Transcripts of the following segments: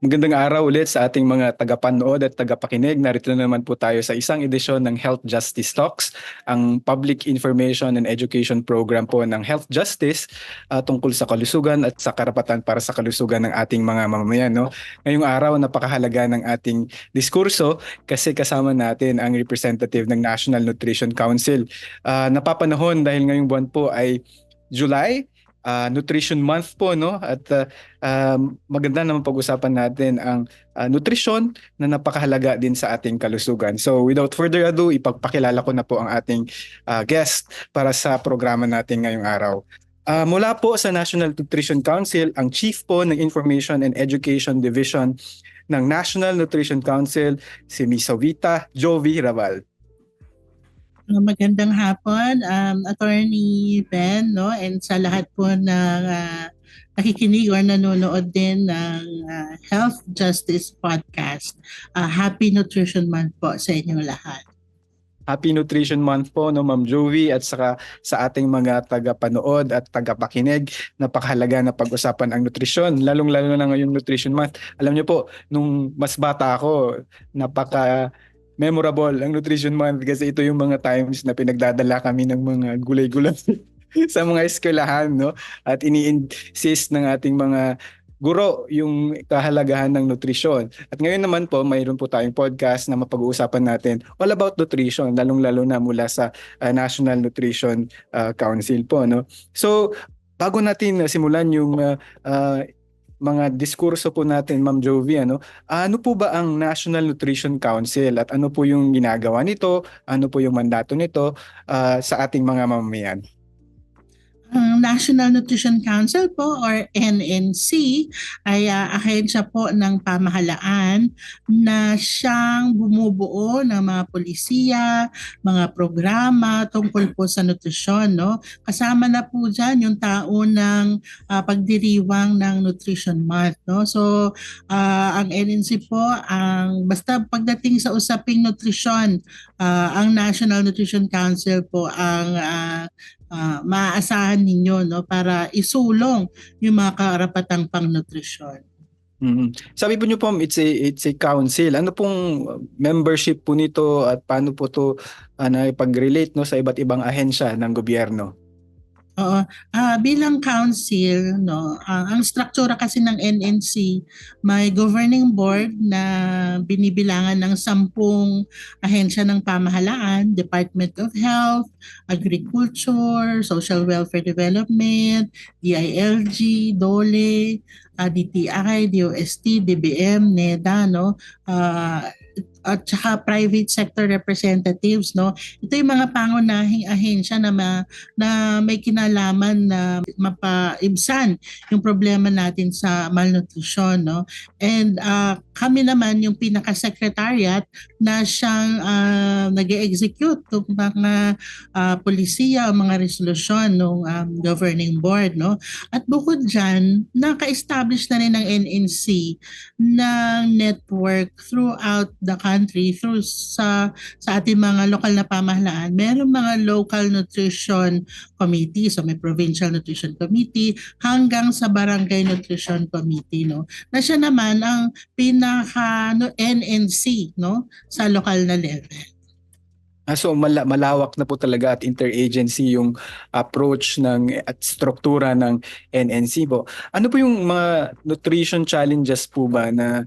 Magandang araw ulit sa ating mga tagapanood at tagapakinig. Narito na naman po tayo sa isang edisyon ng Health Justice Talks, ang public information and education program po ng Health Justice tungkol sa kalusugan at sa karapatan para sa kalusugan ng ating mga mamamayan. No? Ngayong araw, napakahalaga ng ating diskurso kasi kasama natin ang representative ng National Nutrition Council. Napapanahon dahil ngayong buwan po ay July, Nutrition Month po, no? At maganda naman pag-usapan natin ang nutrisyon na napakahalaga din sa ating kalusugan. So without further ado, ipagpakilala ko na po ang ating guest para sa programa natin ngayong araw. Mula po sa National Nutrition Council, ang Chief po ng Information and Education Division ng National Nutrition Council, si Ms. Jovita Jovi Raval. Magandang hapon, Attorney Ben, no? And sa lahat po ng nakikinig or nanonood din ng Health Justice Podcast. Happy Nutrition Month po sa inyong lahat. Happy Nutrition Month po, no, Ma'am Jovi, at saka sa ating mga tagapanood at tagapakinig. Napakahalaga na pag-usapan ang nutrisyon, lalong-lalo na ngayong Nutrition Month. Alam niyo po, nung mas bata ako, memorable ang Nutrition Month kasi ito yung mga times na pinagdadala kami ng mga gulay-gulay sa mga eskwelahan, no? At ini-insist ng ating mga guro yung kahalagahan ng nutrisyon. At ngayon naman po, mayroon po tayong podcast na mapag-uusapan natin all about nutrition, lalong-lalo na mula sa National Nutrition Council po, no? So, bago natin simulan yung mga diskurso po natin, Ma'am Jovi, ano po ba ang National Nutrition Council at ano po yung ginagawa nito, ano po yung mandato nito sa ating mga mamamayan? Ang National Nutrition Council po or NNC ay ahensya po ng pamahalaan na siyang bumubuo ng mga polisiya, mga programa tungkol po sa nutrisyon, no? Kasama na po dyan yung taon ng pagdiriwang ng Nutrition Month, no? So ang NNC po, basta pagdating sa usaping nutrisyon, ang National Nutrition Council po ang maaasahan ninyo, no, para isulong yung mga karapatang pangnutrisyon. Sabi po niyo po, it's a council. Ano pong membership po nito at paano po to pag-relate, no, sa iba't ibang ahensya ng gobyerno? Oo. Bilang council, no, ang struktura kasi ng NNC, may governing board na binibilangan ng 10 ahensya ng pamahalaan, Department of Health, Agriculture, Social Welfare Development, DILG, DOLE, DTI, DOST, DBM, NEDA, no, at saka private sector representatives, no. Ito yung mga pangunahing ahensya na may kinalaman na mapaibsan yung problema natin sa malnutrition, no. And kami naman yung pinaka-secretariat na siyang nag-execute ng mga polisiya o mga resolusyon ng governing board, no. At bukod dyan, naka-establish na rin ng NNC ng network throughout the country through sa ating mga lokal na pamahalaan. Merong mga local nutrition committee, so may provincial nutrition committee hanggang sa barangay nutrition committee, no, na siya naman ang pinaka NNC, no, sa lokal na level. So malawak na po talaga at interagency yung approach at struktura ng NNC po. Ano po yung mga nutrition challenges po ba na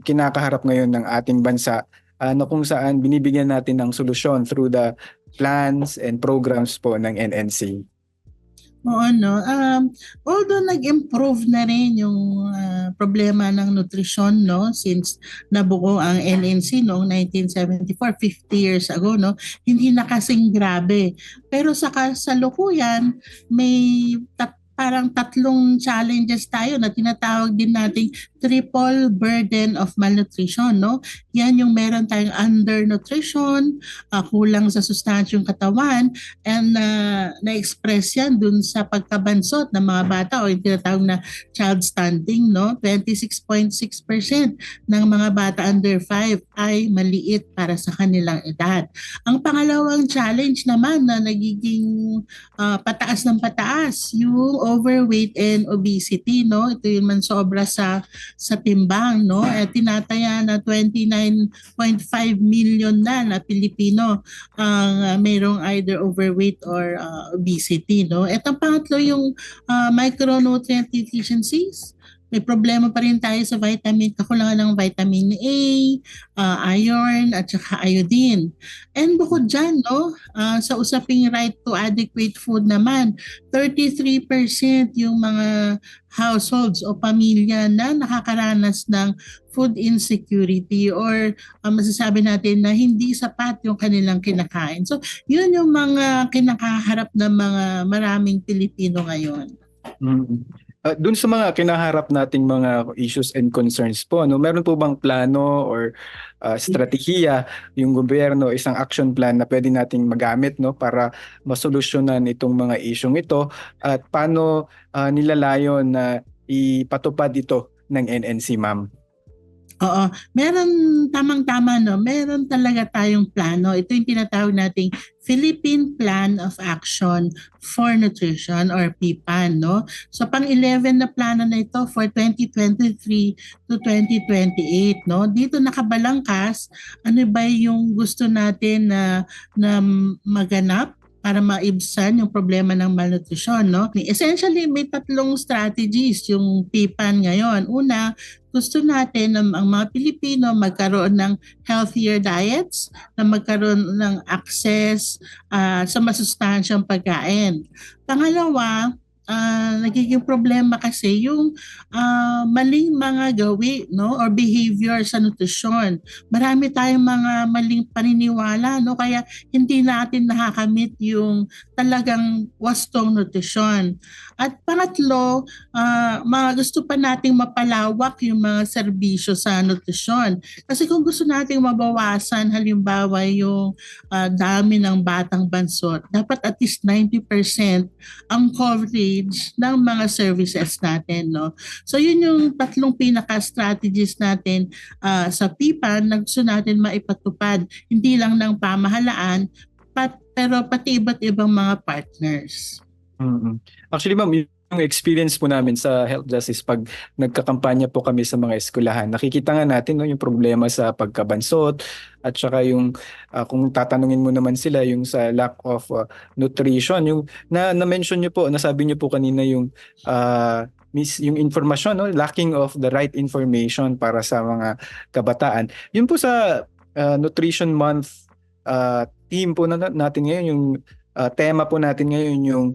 kinakaharap ngayon ng ating bansa na kung saan binibigyan natin ng solusyon through the plans and programs po ng NNC? Oo, no. Although nag-improve na rin yung problema ng nutrisyon, no, since nabuo ang NNC noong 1974, 50 years ago, no, hindi na kasing grabe. Pero sa kasalukuyan, may parang 3 challenges tayo na tinatawag din nating triple burden of malnutrition, no? Yan yung meron tayong undernutrition, kulang sa sustansyong katawan, and na-express yan dun sa pagkabansot ng mga bata o yung tinatawag na child stunting, no? 26.6% ng mga bata under 5 ay maliit para sa kanilang edad. Ang pangalawang challenge naman na nagiging pataas ng pataas, yung overweight and obesity, no? Ito yung mansobra sa timbang, no? Tinataya na 29.5 million na Pilipino ang mayroong either overweight or obesity, no? At ang pangatlo yung micronutrient deficiencies. May problema pa rin tayo sa vitamin, kakulangan ng vitamin A, iron at saka iodine. And bukod dyan, no, sa usaping right to adequate food naman, 33% yung mga households o pamilya na nakakaranas ng food insecurity or masasabi natin na hindi sapat yung kanilang kinakain. So, yun yung mga kinakaharap ng mga maraming Pilipino ngayon. Dun sa mga kinaharap nating mga issues and concerns po, no, meron po bang plano or strategiya yung gobyerno, isang action plan na pwede nating magamit, no, para masolusyonan itong mga isyung ito, at paano nilalayon na ipatupad ito ng NNC, ma'am? Oo, meron tamang-tama, no? Meron talaga tayong plano. Ito yung tinatawag nating Philippine Plan of Action for Nutrition or PPAN, no? So pang-11 na plano na ito for 2023 to 2028, no? Dito nakabalangkas ano ba yung gusto natin na maganap para maibsan yung problema ng malnutrition, no? Essentially, may tatlong strategies yung PPAN ngayon. Una, gusto natin ang mga Pilipino magkaroon ng healthier diets, na magkaroon ng access sa masustansyang pagkain. Pangalawa, nagiging problema kasi yung maling mga gawi, no, or behavior sa nutrisyon. Marami tayong mga maling paniniwala, no, kaya hindi natin nakakamit yung talagang wastong nutrisyon. At pangatlo, gusto pa nating mapalawak yung mga serbisyo sa nutrisyon. Kasi kung gusto nating mabawasan halimbawa yung dami ng batang bansot, dapat at least 90% ang coverage ng mga services natin, no? So yun yung tatlong pinaka-strategies natin sa PPAN na gusto natin maipatupad, hindi lang ng pamahalaan, pero pati iba't ibang mga partners. Actually, ma'am, yung experience po namin sa health justice pag nagkakampanya po kami sa mga eskwelahan, nakikita nga natin, no, yung problema sa pagkabansot at saka yung kung tatanungin mo naman sila yung sa lack of nutrition, yung na-mention niyo po, nasabi niyo po kanina yung yung informasyon, no, lacking of the right information para sa mga kabataan. Yun po sa Nutrition Month team po natin ngayon, yung tema po natin ngayon yung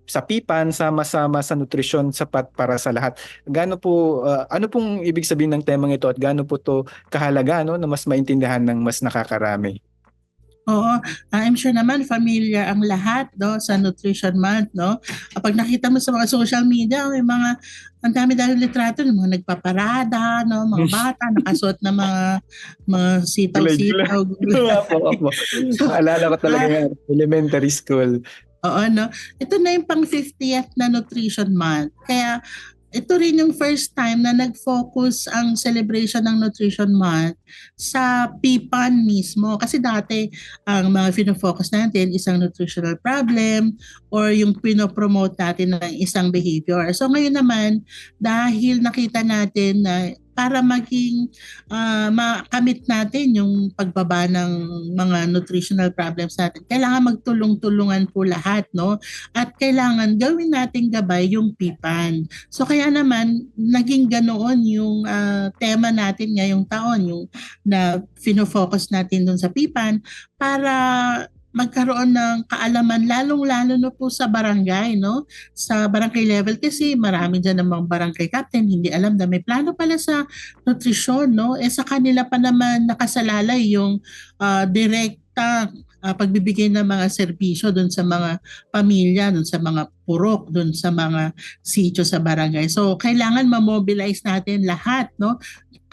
sa PPAN, sama-sama sa nutrisyon, sapat para sa lahat. Gaano po, ano pong ibig sabihin ng temang ito at gaano po to kahalaga, no, na mas maintindihan ng mas nakakarami? Oo, I'm sure naman familiar ang lahat, no, sa Nutrition Month, no. Kapag nakita mo sa mga social media, may mga ang dami-dami litrato ng mga nagpaparada, no, mga bata nakasuot na mga sitaw-sitaw. Opo. Alala ko talaga yung elementary school. Oo, no. Ito na yung pang 50th na Nutrition Month. Kaya ito rin yung first time na nag-focus ang celebration ng Nutrition Month sa PPAN mismo. Kasi dati, ang mga fino-focus natin, isang nutritional problem or yung pinopromote natin ng isang behavior. So ngayon naman, dahil nakita natin na para maging makamit natin yung pagbaba ng mga nutritional problems natin, kailangan magtulong-tulungan po lahat, no? At kailangan gawin nating gabay yung PPAN. So kaya naman, naging ganoon yung tema natin ngayong taon, yung na fino-focus natin dun sa PPAN para magkaroon ng kaalaman lalong-lalo na po sa barangay, no? Sa barangay level kasi marami dyan namang barangay captain, hindi alam na may plano pala sa nutrisyon, no? Sa kanila pa naman nakasalalay yung direkta pagbibigay ng mga serbisyo doon sa mga pamilya, doon sa mga purok, doon sa mga sitio sa barangay. So kailangan ma-mobilize natin lahat, no?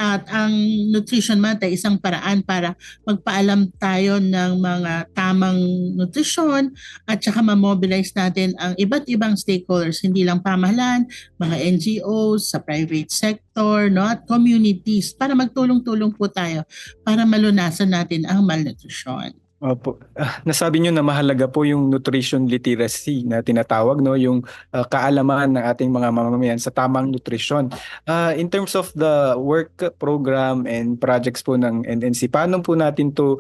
At ang Nutrition Month ay isang paraan para magpaalam tayo ng mga tamang nutrisyon at saka ma-mobilize natin ang iba't ibang stakeholders, hindi lang pamahalaan, mga NGOs, sa private sector, no, at communities para magtulong-tulong po tayo para malunasan natin ang malnutrition. Opo. Nasabi niyo na mahalaga po yung nutrition literacy na tinatawag, no, yung kaalaman ng ating mga mamamayan sa tamang nutrisyon. In terms of the work program and projects po ng NNC, paano po natin to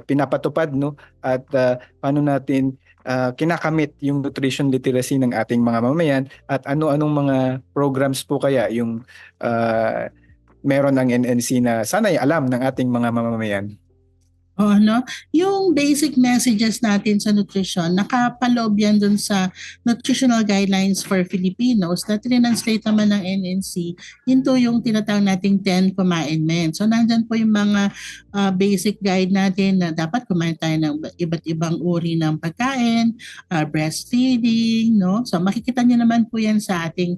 pinapatupad, no? At paano natin kinakamit yung nutrition literacy ng ating mga mamamayan at ano-anong mga programs po kaya yung meron ng NNC na sana'y alam ng ating mga mamamayan? O ano, yung basic messages natin sa nutrition, nakapaloob yan dun sa Nutritional Guidelines for Filipinos na translate naman ng NNC into yung tinatawag nating 10 commandments. So nandyan po yung mga basic guide natin na dapat kumain tayo ng iba't ibang uri ng pagkain, breastfeeding, no? So makikita niyo naman po yan sa ating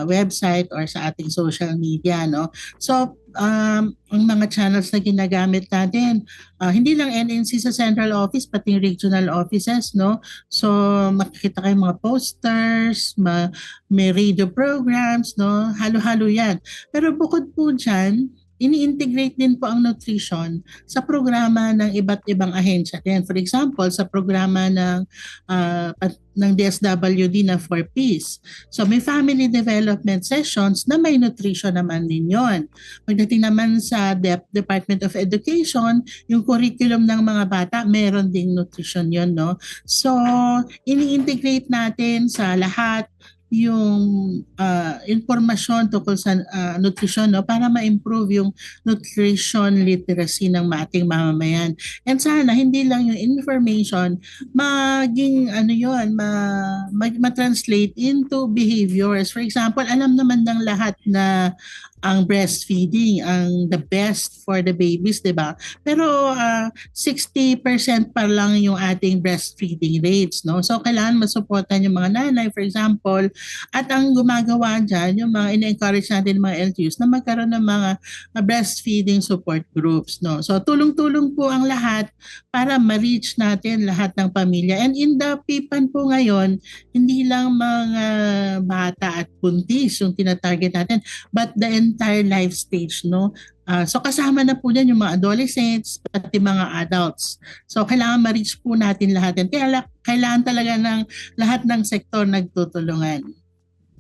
website or sa ating social media, no? So ang mga channels na ginagamit natin, hindi lang NNC sa central office, pati regional offices, no? So makikita kayo mga posters, may radio programs, no? Halo-halo yan. Pero bukod po dyan, ini-integrate din po ang nutrition sa programa ng iba't ibang ahensya din. For example, sa programa ng DSWD na 4Ps. So may family development sessions na may nutrition naman din yon. Pagdating naman sa Department of Education, yung curriculum ng mga bata, meron ding nutrition yon, no? So ini-integrate natin sa lahat yung informasyon tungkol sa nutrition, no, para ma-improve yung nutrition literacy ng ating mamamayan. And sana hindi lang yung information maging ma-translate into behaviors. For example, alam naman ng lahat na ang breastfeeding ang the best for the babies, 'di ba? Pero 60% pa lang yung ating breastfeeding rates, no? So kailangan masuportan yung mga nanay, for example, at ang gumagawa diyan yung mga ina-encourage natin mga LGUs na magkaroon ng mga breastfeeding support groups, no? So tulong-tulong po ang lahat para ma-reach natin lahat ng pamilya. And in the PIPAN po ngayon, hindi lang mga bata at buntis yung tinatarget natin, but the entire life stage, no? So kasama na po dyan yung mga adolescents pati mga adults. So kailangan ma-reach po natin lahat yan. Kaya kailangan talaga ng lahat ng sektor nagtutulungan.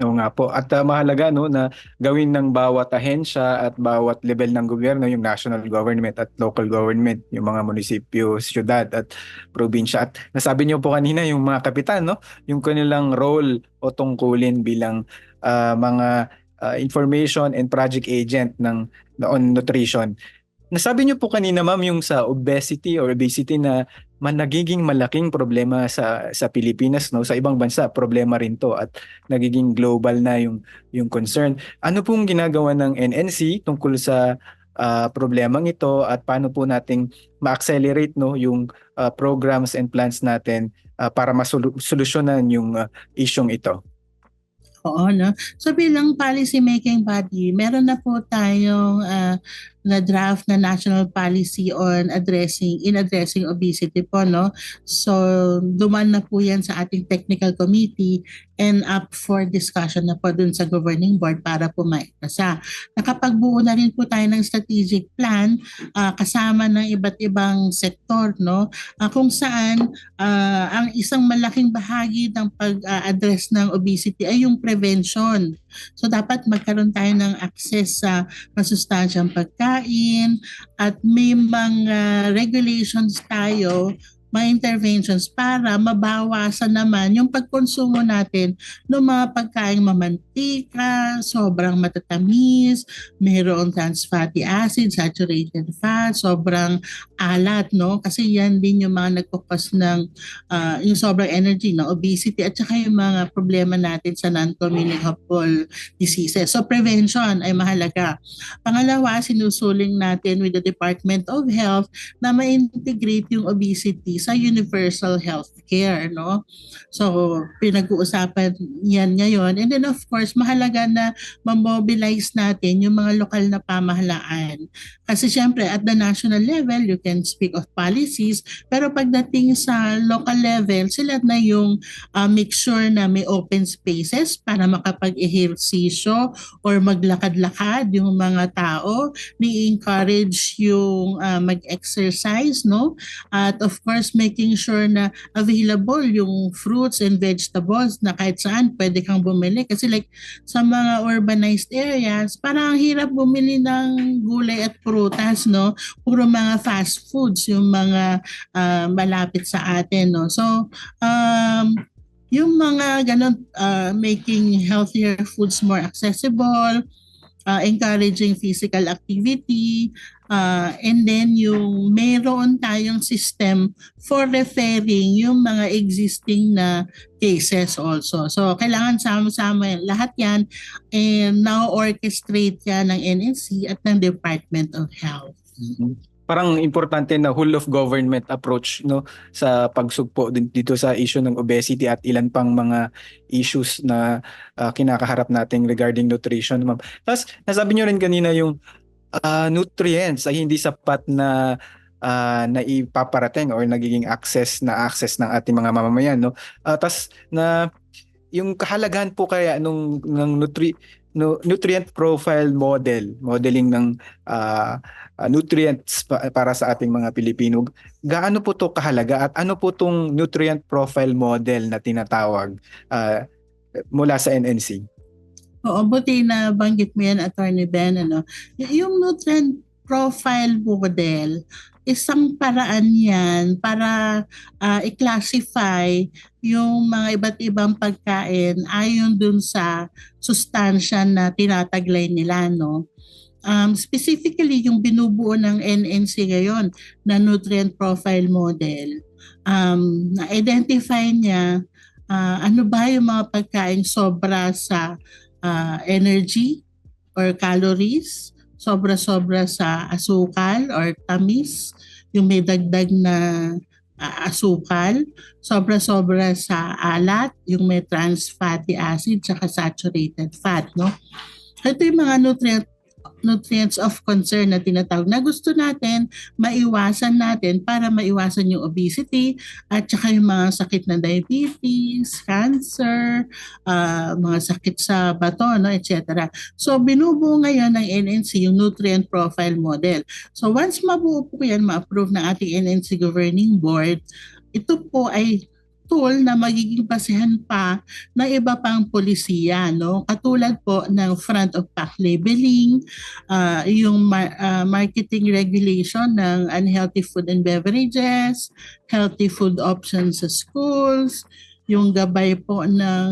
Oo nga po. At mahalaga, no, na gawin ng bawat ahensya at bawat level ng gobyerno, yung national government at local government, yung mga munisipyo, siyudad at probinsya. At nasabi niyo po kanina yung mga kapitan, no, yung kanilang role o tungkulin bilang mga information and project agent on nutrition. Nasabi niyo po kanina, ma'am, yung sa obesity na nagiging malaking problema sa Pilipinas, no, sa ibang bansa problema rin to at nagiging global na yung concern. Ano pong ginagawa ng NNC tungkol sa problemang ito at paano po nating ma-accelerate, no, yung programs and plans natin para masolusyonan yung isyong ito? Oo, no? So bilang policy making body, meron na po tayong na draft na national policy on addressing obesity po, no? So duman na po yan sa ating technical committee and up for discussion na po dun sa governing board para po maipasa. Nakapagbuo na rin po tayo ng strategic plan kasama ng iba't ibang sektor, no? Kung saan ang isang malaking bahagi ng pag-address ng obesity ay yung prevention. So dapat magkaroon tayo ng access sa masustansyang pagkain at may mga regulations tayo, mga interventions para mabawasan naman yung pagkonsumo natin ng mga pagkain mamantika, sobrang matatamis, mayroong trans fatty acid, saturated fat, sobrang alat, no? Kasi yan din yung mga nagkukos ng yung sobrang energy, no? Obesity at saka yung mga problema natin sa non-communicable diseases. So prevention ay mahalaga. Pangalawa, sinusuling natin with the Department of Health na ma-integrate yung obesity sa universal health care, no? So, pinag-uusapan yan ngayon. And then of course, mahalaga na ma-mobilize natin yung mga lokal na pamahalaan. Kasi syempre, at the national level, you can speak of policies, pero pagdating sa local level, sila na yung make sure na may open spaces para makapag-ehersisyo or maglakad-lakad yung mga tao, ni-encourage yung mag-exercise, no? At of course, making sure na available yung fruits and vegetables na kahit saan pwede kang bumili. Kasi like sa mga urbanized areas, parang ang hirap bumili ng gulay at prutas, no? Puro mga fast foods yung mga malapit sa atin, no? So, yung mga ganun, making healthier foods more accessible, encouraging physical activity, and then yung mayroon tayong system for referring yung mga existing na cases also. So kailangan sama-sama lahat yan, and now orchestrate yan ng NNC at ng Department of Health. Parang importante na whole of government approach, no, sa pagsugpo dito sa issue ng obesity at ilan pang mga issues na kinakaharap natin regarding nutrition, ma'am. Tapos nasabi niyo rin kanina yung nutrients ay hindi sapat na naipaparating or nagiging access ng ating mga mamamayan, no. Tapos na yung kahalagahan po kaya ng nutrient profile modeling ng nutrients para sa ating mga Pilipino. Gaano po to kahalaga at ano po tong nutrient profile model na tinatawag mula sa NNC? Oo, buti na banggit mo yan, Attorney Ben. Yung nutrient profile model, isang paraan yan para i-classify yung mga iba't ibang pagkain ayon dun sa sustansya na tinataglay nila, no? Specifically, yung binubuo ng NNC ngayon na nutrient profile model, na-identify niya ano ba yung mga pagkain sobra sa energy or calories, sobra-sobra sa asukal or tamis, yung may dagdag na asukal, sobra-sobra sa alat, yung may trans fatty acid, saka saturated fat, no? Ito yung mga nutrients of concern na tinatawag na gusto natin maiwasan natin para maiwasan yung obesity at saka yung mga sakit na diabetes, cancer, mga sakit sa bato, no, etc. So binubuo ngayon ng NNC yung nutrient profile model. So once mabuo po yan, ma-approve ng ating NNC Governing Board, ito po ay tool na magiging basehan pa ng iba pang polisiya, no? Katulad po ng front of pack labeling, yung marketing regulation ng unhealthy food and beverages, healthy food options sa schools, yung gabay po ng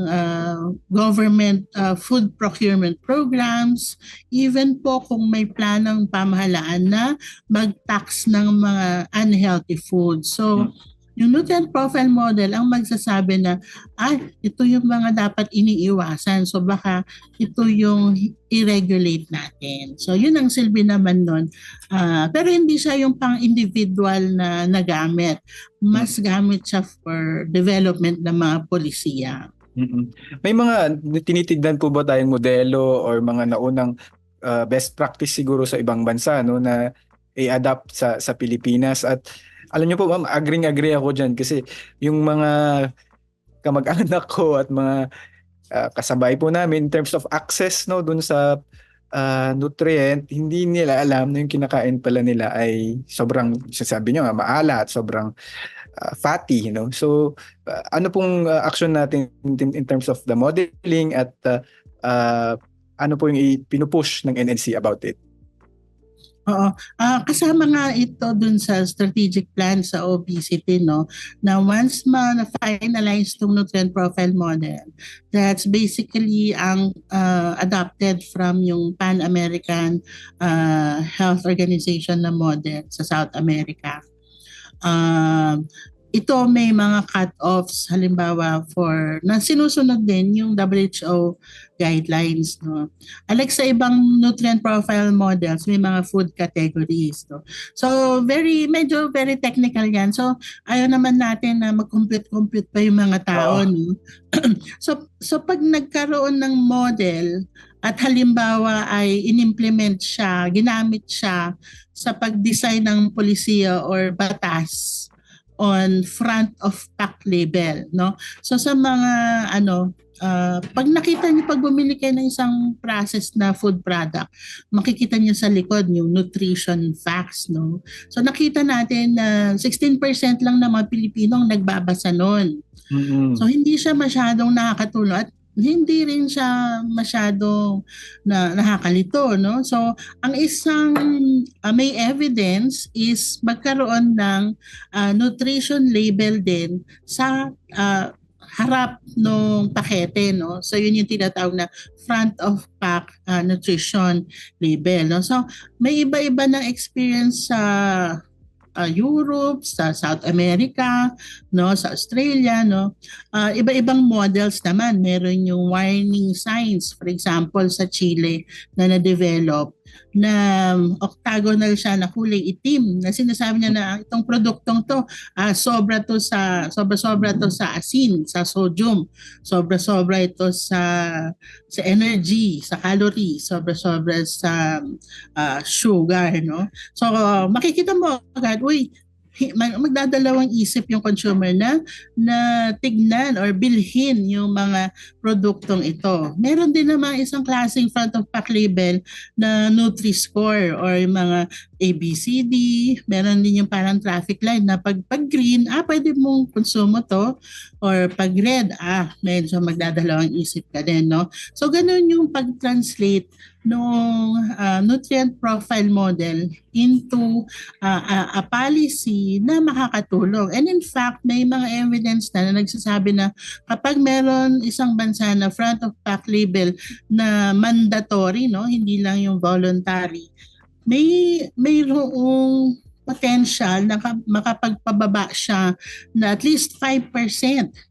government food procurement programs, even po kung may planong pamahalaan na mag-tax ng mga unhealthy food. So, yung nutrient profile model ang magsasabi na ito yung mga dapat iniiwasan. So baka ito yung i-regulate natin. So yun ang silbi naman nun. Pero hindi siya yung pang-individual na nagamit. Mas gamit siya for development ng mga polisiya. May mga tinitignan po ba tayong modelo or mga naunang best practice siguro sa ibang bansa, no, na i-adapt sa Pilipinas? At alam niyo po, ma'am, agree ako dyan kasi yung mga kamag-anak ko at mga kasabay po namin in terms of access, no, dun sa nutrient, hindi nila alam na yung kinakain pala nila ay sobrang, sasabi nyo, maalat, sobrang fatty, you know. So ano pong action natin in terms of the modeling at ano po yung pinupush ng NNC about it? Oo. Kasama nga ito dun sa strategic plan sa obesity, no, na once ma-finalize itong nutrient profile model, that's basically ang adopted from yung Pan-American Health Organization na model sa South America. ito may mga cut-offs halimbawa for na sinusunod din yung WHO guidelines, no. Unlike sa ibang nutrient profile models, may mga food categories, no. So medyo very technical yan. So ayaw naman natin na mag-compute pa yung mga tao, Oo. no. So pag nagkaroon ng model at halimbawa ay inimplement siya, ginamit siya sa pag-design ng polisiya or batas on front of pack label, no. So sa mga pag nakita niyo, pag bumili kayo ng isang processed na food product, makikita niyo sa likod yung nutrition facts, no. So nakita natin na 16% lang ng mga Pilipino ang nagbabasa noon. Mm. So hindi siya masyadong nakakatulong at hindi rin siya masyadong nakakalito, no. So ang isang may evidence is magkaroon ng nutrition label din sa harap ng pakete, no. So yun yung tinatawag na front of pack nutrition label, no. So may iba-iba ng experience sa Europe, sa South America, no, sa Australia, no. Iba-ibang models naman. Meron yung warning signs, for example, sa Chile na na-develop na octagonal siya na kulay itim na sinasabi niya na itong produktong to sobra to sa asin, sa sodium, sobra ito sa energy, sa calorie, sobra sa sugar, no. So makikita mo agad, magdadalawang isip yung consumer na tignan or bilhin yung mga produktong ito. Meron din naman isang klaseng front of pack label na Nutri-Score or yung mga ABCD. Meron din yung parang traffic light na pag green, pwede mong konsumo to, or pag red, medyo magdadalawang isip ka din, no. So ganun yung pag-translate nung nutrient profile model into a policy na makakatulong. And in fact, may mga evidence na nagsasabi na kapag meron isang bansa na front of pack label na mandatory, no, hindi lang yung voluntary, mayroong potential na makapagpababa siya na at least 5%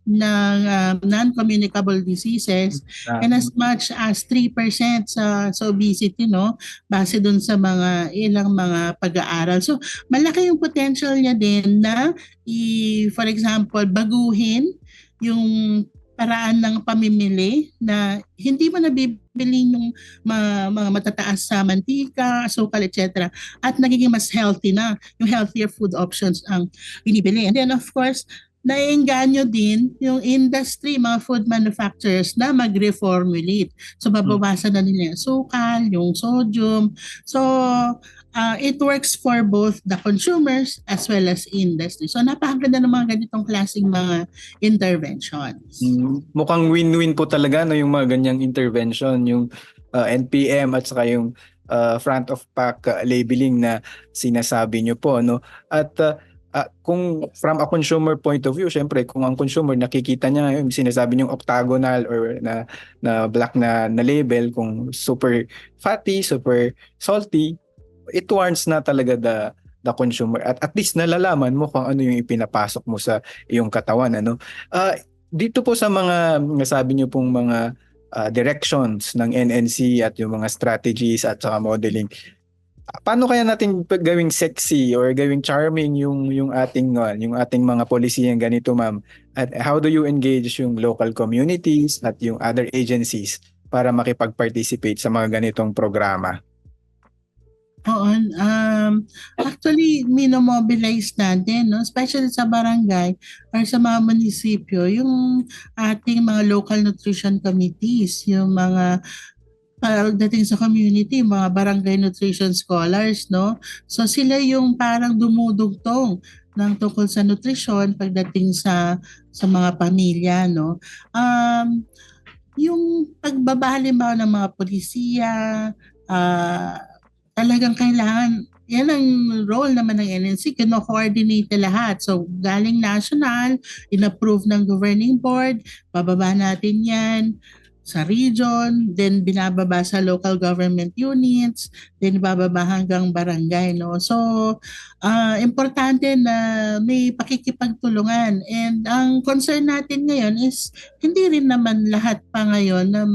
ng non-communicable diseases and as much as 3% sa obesity, no, base dun sa mga ilang mga pag-aaral. So malaki yung potential niya din na for example, baguhin yung paraan ng pamimili na hindi mo nabibili yung mga matataas sa mantika, asukal, etc. At nagiging mas healthy na, yung healthier food options ang binibili. And then of course, naiengganyo din yung industry, mga food manufacturers na mag-reformulate. So babawasan na nila yung asukal, yung sodium. So it works for both the consumers as well as industry. So napakaganda ng mga ganitong klaseng mga interventions. Mukhang win-win po talaga, no, yung mga ganyang intervention, yung NPM at saka yung front of pack labeling na sinasabi nyo po, no. At kung from a consumer point of view, syempre kung ang consumer nakikita niya yung sinasabi niyong octagonal or na black na label, kung super fatty, super salty, it warrants na talaga the consumer, at least nalalaman mo kung ano yung ipinapasok mo sa iyong katawan, ano. Dito po sa mga nasabi niyo pong mga directions ng NNC at yung mga strategies at saka modeling, paano kaya natin gawing sexy or gawing charming yung ating mga polisiyang ganito, ma'am? At how do you engage yung local communities at yung other agencies para makipag-participate sa mga ganitong programa? Oo, actually minomobilize natin, no, especially sa barangay or sa mga munisipyo, yung ating mga local nutrition committees, yung mga pagdating sa community, mga barangay nutrition scholars, no. So sila yung parang dumudugtong ng tungkol sa nutrisyon pagdating sa mga pamilya, no. Yung pagbabahalimaw ng mga polisiya, talagang kailangan, yan ang role naman ng NNC, kino-coordinate lahat. So galing national, in-approve ng governing board, bababa natin yan, sa region, then binababa sa local government units, then bababa hanggang barangay, no? So, importante na may pakikipagtulungan. And ang concern natin ngayon is hindi rin naman lahat pa ngayon ng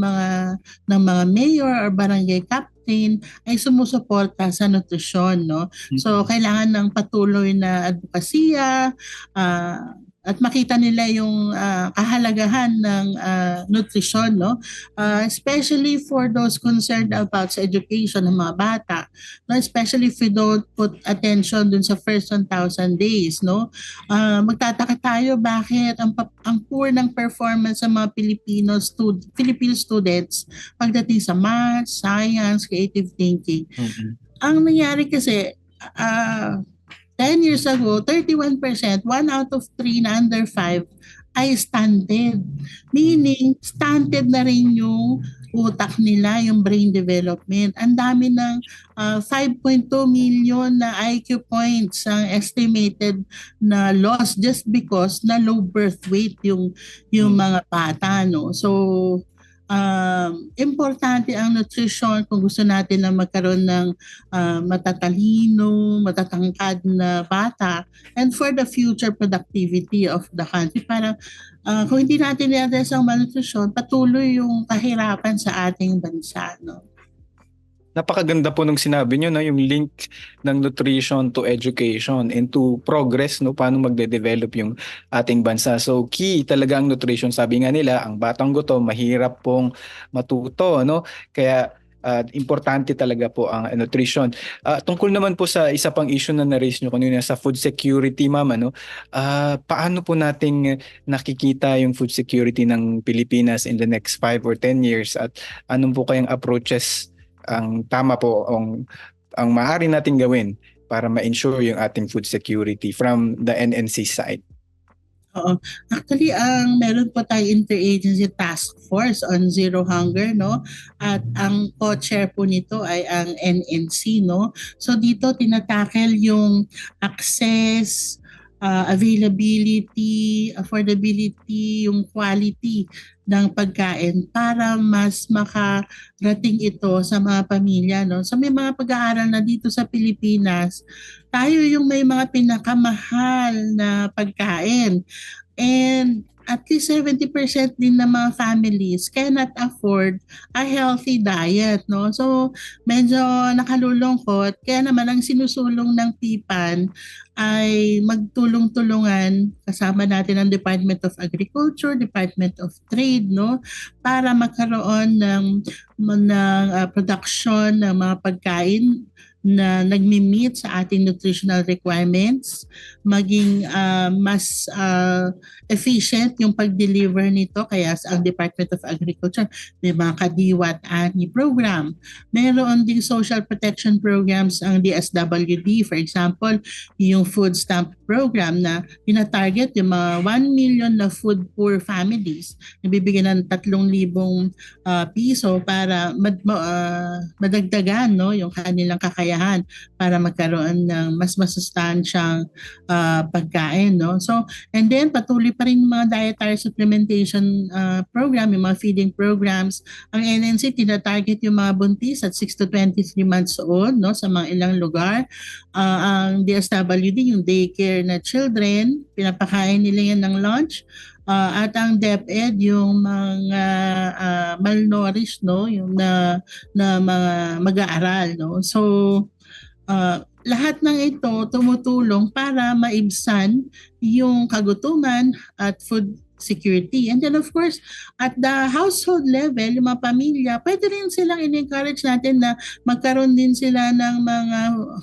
mga mayor or barangay captain ay sumusuporta sa nutrisyon, no? So, kailangan ng patuloy na advokasya, at makita nila yung kahalagahan ng nutrisyon, no? Especially for those concerned about sa education ng mga bata, no? Especially if we don't put attention dun sa first 1,000 days, no? Magtataka tayo bakit ang poor ng performance sa mga Filipino students pagdating sa math, science, creative thinking. Ang nangyari kasi 10 years ago, 31%, 1 out of 3 na under 5 ay stunted. Meaning, stunted na rin yung utak nila, yung brain development. Ang dami ng 5.2 million na IQ points ang estimated na loss just because na low birth weight yung mga bata, no? So, importante ang nutrition kung gusto natin na magkaroon ng matatalino, matatangkad na bata and for the future productivity of the country. Para kung hindi natin i-address ang malnutrition, patuloy yung kahirapan sa ating bansa, no? Napakaganda po nung sinabi nyo, no, yung link ng nutrition to education and to progress, no, paano magde-develop yung ating bansa. So key talaga ang nutrition. Sabi nga nila, ang batang gutom mahirap pong matuto, no? Kaya importante talaga po ang nutrition. Tungkol naman po sa isa pang issue na na-raise nyo kanina sa food security, ma'am, ano, paano po nating nakikita yung food security ng Pilipinas in the next 5 or 10 years at anong po kayang approaches ang tama po ang maaari nating gawin para ma-ensure yung ating food security from the NNC side? Oo. Actually, meron po tayo interagency task force on zero hunger, no? At ang co-chair po nito ay ang NNC, no? So dito tinatakel yung access, availability, affordability, yung quality ng pagkain para mas makarating ito sa mga pamilya, no? So may mga pag-aaral na dito sa Pilipinas, tayo yung may mga pinakamahal na pagkain. And at least 70% din ng mga families cannot afford a healthy diet, no? So medyo nakalulungkot. Kaya naman ang sinusulong ng PIPAN ay magtulong-tulungan kasama natin ang Department of Agriculture, Department of Trade, no, para magkaroon ng production ng mga pagkain na nagmi-meet sa ating nutritional requirements, maging mas efficient yung pag-deliver nito. Kaya ang Department of Agriculture may mga kadiwat ani program. Meron ding social protection programs ang DSWD, for example, yung food stamp program na pina-target yung mga 1 million na food poor families. Nabibigyan ng 3,000 piso para madagdagan, no, yung kanilang kakayahan para magkaroon ng mas masustansyang pagkain, no? So, and then patuloy pa rin mga dietary supplementation program, yung mga feeding programs. Ang NNC tina-target yung mga buntis at 6 to 23 months old, no, sa mga ilang lugar. Ang DSWD, yung daycare na children, pinapakain nila yan ng lunch. At ang DepEd, yung mga malnourished, no, yung na mga mag-aaral, no. So lahat ng ito tumutulong para maibsan yung kagutuman at food security. And then of course, at the household level, yung mga pamilya, pwede rin silang in-encourage natin na magkaroon din sila ng mga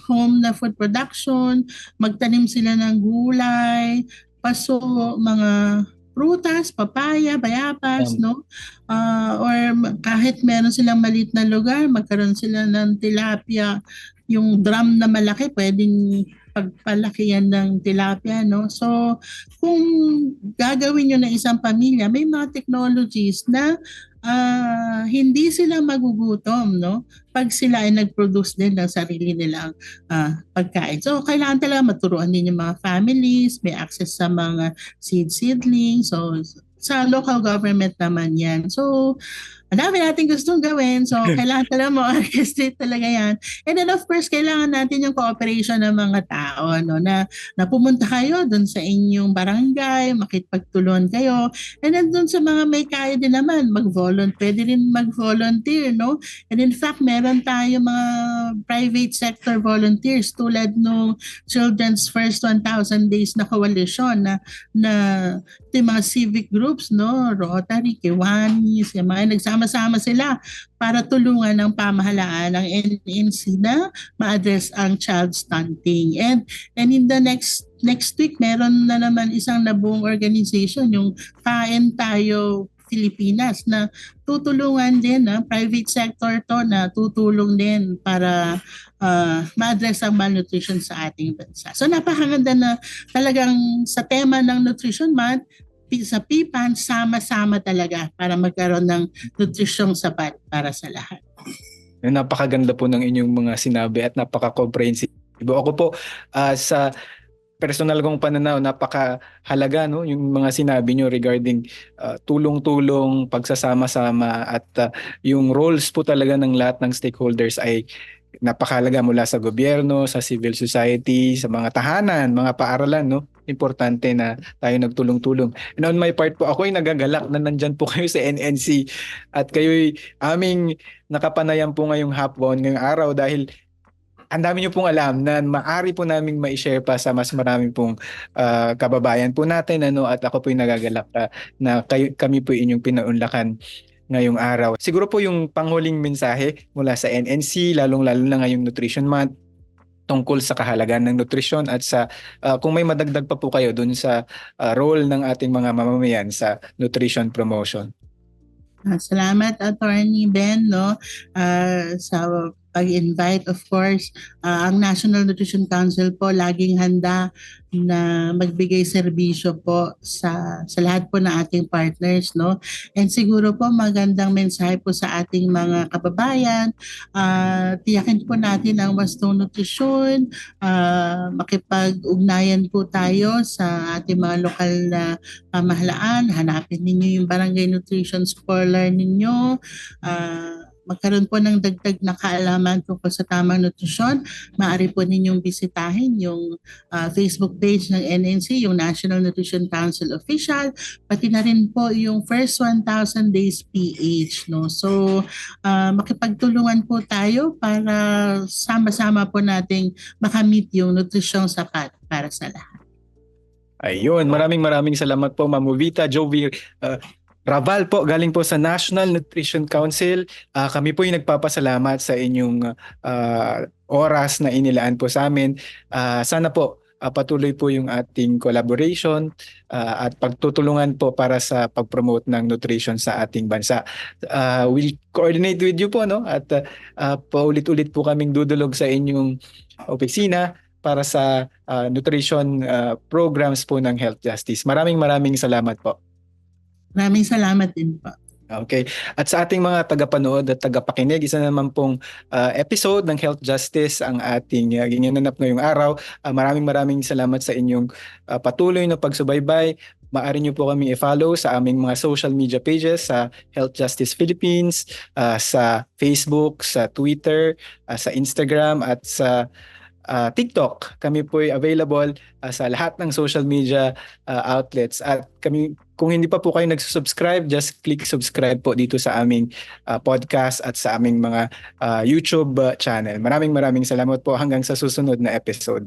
home na food production, magtanim sila ng gulay, paso, mga prutas, papaya, bayabas, no? Or kahit meron silang maliit na lugar, magkaroon sila ng tilapia, yung drum na malaki, pwedeng pagpalaki yan ng tilapia, no? So, kung gagawin nyo ng isang pamilya, may mga technologies na hindi sila magugutom, no? Pag sila ay nag-produce din ng sarili nilang pagkain. So, kailangan talaga maturuan din yung mga families, may access sa mga seedlings, so sa local government naman yan. So, ang dami natin gustong gawin. So, kailangan talaga mo orchestrate talaga yan. And then, of course, kailangan natin yung cooperation ng mga tao, no, na pumunta kayo dun sa inyong barangay, makipagtulungan kayo. And then, dun sa mga may kaya din naman, pwede rin mag-volunteer, no? And in fact, meron tayo mga private sector volunteers tulad nung Children's First 1,000 Days na coalition na ito yung mga civic groups, no? Rotary, Kiwanis, yung mga nagsama-sama sila para tulungan ng pamahalaan ng NNC na ma-address ang child stunting. And in the next week, meron na naman isang nabuong organization, yung Kain Tayo Pilipinas, na tutulungan din, private sector to, na tutulong din para ma-address ang malnutrition sa ating bansa. So napakaganda na talagang sa tema ng Nutrition Month, sa PPAN, sama-sama talaga para magkaroon ng nutrisyong sapat para sa lahat. Napakaganda po ng inyong mga sinabi at napaka-comprehensive. Ako po sa personal kong pananaw, napakahalaga, no, yung mga sinabi nyo regarding tulong-tulong, pagsasama-sama at yung roles po talaga ng lahat ng stakeholders ay napakahalaga, mula sa gobyerno, sa civil society, sa mga tahanan, mga paaralan, no? Importante na tayo nagtulong-tulong. And on my part po, ako ay nagagalak na nandyan po kayo sa NNC at kayo'y aming nakapanayan po ngayong hapon, ngayong araw, dahil ang dami niyo pong alam na maaari po naming ma-share pa sa mas maraming pong kababayan po natin, ano, at ako po yung nagagalak na kami po inyong pinaunlakan ngayong araw. Siguro po yung panghuling mensahe mula sa NNC, lalong-lalo na ngayong Nutrition Month, tungkol sa kahalagan ng nutrisyon at sa kung may madagdag pa po kayo dun sa role ng ating mga mamamayan sa nutrition promotion. Salamat, Attorney Ben, no, sa pag-invite. Of course, ang National Nutrition Council po laging handa na magbigay serbisyo po sa lahat po ng ating partners, no. And siguro po magandang mensahe po sa ating mga kababayan, tiyakin po natin ang wastong nutrisyon, makipag-ugnayan po tayo sa ating mga lokal na pamahalaan, hanapin ninyo yung barangay nutrition scholar ninyo, magkaroon po ng dagdag na kaalaman tungkol sa tamang nutrisyon. Maaari po ninyong bisitahin yung Facebook page ng NNC, yung National Nutrition Council Official, pati na rin po yung First 1,000 Days PH, no. So makipagtulungan po tayo para sama-sama po nating makamit yung nutrisyong sapat para sa lahat. Ayun, maraming salamat po, Ma'am Jovita Raval po, galing po sa National Nutrition Council. Kami po yung nagpapasalamat sa inyong oras na inilaan po sa amin. Sana po patuloy po yung ating collaboration at pagtutulungan po para sa pag-promote ng nutrition sa ating bansa. We'll coordinate with you po, no? At paulit-ulit po kaming dudulog sa inyong opisina para sa nutrition programs po ng Health Justice. Maraming salamat po. Maraming salamat din po. Okay. At sa ating mga tagapanood at tagapakinig, isa naman pong episode ng Health Justice ang ating ginanap ngayong araw. Maraming salamat sa inyong patuloy na pagsubaybay. Maaari nyo po kami i-follow sa aming mga social media pages sa Health Justice Philippines, sa Facebook, sa Twitter, sa Instagram at sa TikTok. Kami po ay available sa lahat ng social media outlets. At kami, kung hindi pa po kayo nag-subscribe, just click subscribe po dito sa aming podcast at sa aming mga YouTube channel. Maraming salamat po, hanggang sa susunod na episode.